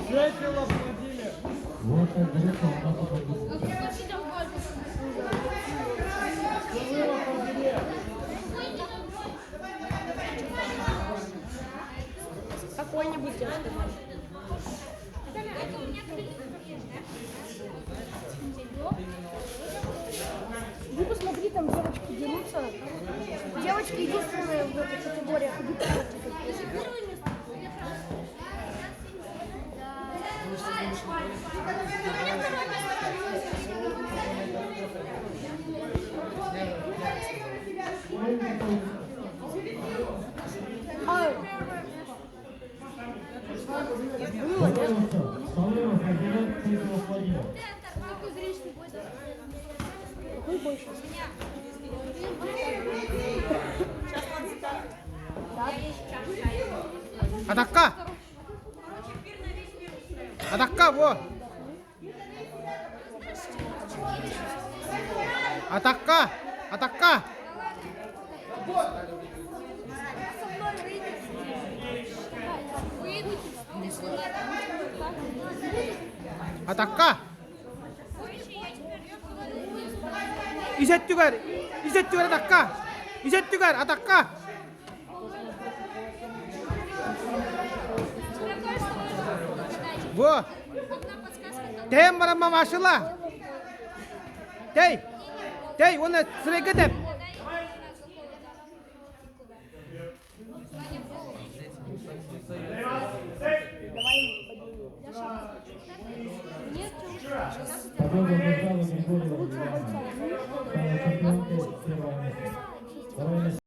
Жепелов Владимир. Вот так далеко он нас победил. Крылов Андрея. Какой-нибудь я сказал. Вы посмотри, там девочки дерутся. Девочки единственные в этой категории. Пожалуйста, Салонов Владимир, Крылов Владимир. Какой больше? Атака! Атака, во! Атака! Атака! Атака! İzzettigar! İzzettigar атака! İzzettigar атака! Во! Тем барама машила! Тей! Тей, оны сірегі деп! Победу одержала Григорьева Елена. Стала чемпионкой первого места.